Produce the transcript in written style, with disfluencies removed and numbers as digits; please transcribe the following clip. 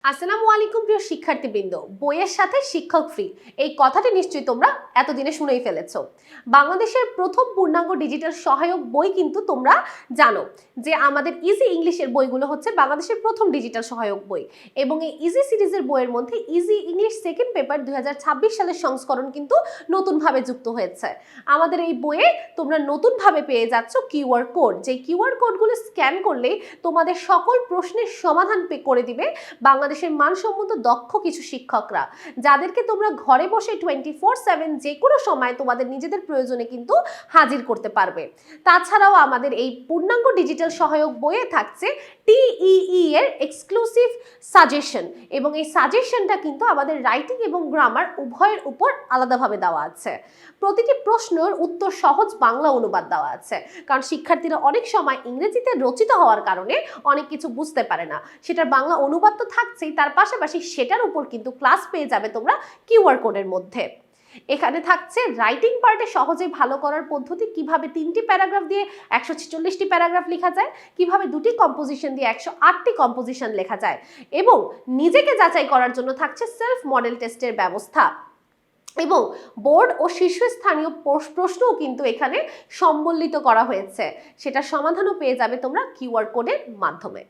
আসসালামু আলাইকুম প্রিয় শিক্ষার্থীবৃন্দ। বইয়ের সাথে শিক্ষক ফ্রি এই কথাটি নিশ্চয়ই তোমরা এতদিনে শুনেই ফেলেছো। বাংলাদেশের প্রথম পূর্ণাঙ্গ ডিজিটাল সহায়ক বই কিন্তু তোমরা জানো যে আমাদের ইজি ইংলিশের বইগুলো হচ্ছে বাংলাদেশের প্রথম ডিজিটাল সহায়ক বই, এবং এই ইজি সিরিজের বইয়ের মধ্যে ইজি ইংলিশ সেকেন্ড পেপার 2026 সালের সংস্করণ কিন্তু নতুনভাবে যুক্ত হয়েছে। আমাদের এই বইয়ে তোমরা নতুনভাবে পেয়ে যাচ্ছ কিউআর কোড, যে কিউআর কোডগুলো স্ক্যান করলে তোমাদের সকল প্রশ্নের সমাধান করে দিবে বাংলাদেশের মানসম্মত দক্ষ কিছু শিক্ষকরা, যাদেরকে তোমরা ঘরে বসে 24/7 যে কোনো সময় তোমাদের নিজেদের প্রয়োজনে কিন্তু হাজির করতে পারবে। তাছাড়াও আমাদের এই পূর্ণাঙ্গ ডিজিটাল সহায়ক বইয়ে থাকছে টিইই এর এক্সক্লুসিভ সাজেশন, এবং এই সাজেশনটা কিন্তু আমাদের রাইটিং এবং গ্রামার উভয়ের উপর আলাদাভাবে দেওয়া আছে। প্রতিটি প্রশ্নের উত্তর সহজ বাংলা অনুবাদ দেওয়া আছে, কারণ শিক্ষার্থীরা অনেক সময় ইংরেজিতে রচিত হওয়ার কারণে অনেক কিছু বুঝতে পারে না, সেটার বাংলা অনুবাদ তো থাকছেই, তার পাশাপাশি সেটার উপর কিন্তু ক্লাস পেয়ে যাবে তোমরা কিউআর কোডের মধ্যে। এখানে থাকছে রাইটিং পার্টে সহজে ভালো করার পদ্ধতি, কিভাবে 3টি প্যারাগ্রাফ দিয়ে 146টি প্যারাগ্রাফ লেখা যায়, কিভাবে 2টি কম্পোজিশন দিয়ে 108টি কম্পোজিশন লেখা যায়, এবং নিজেকে যাচাই করার জন্য থাকছে সেলফ মডেল টেস্টের ব্যবস্থা, এবং বোর্ড ও শীর্ষস্থানীয় প্রশ্নও কিন্তু এখানে সম্বলিত করা হয়েছে। সেটা সমাধানও পেয়ে যাবে তোমরা কিউআর কোডের মাধ্যমে।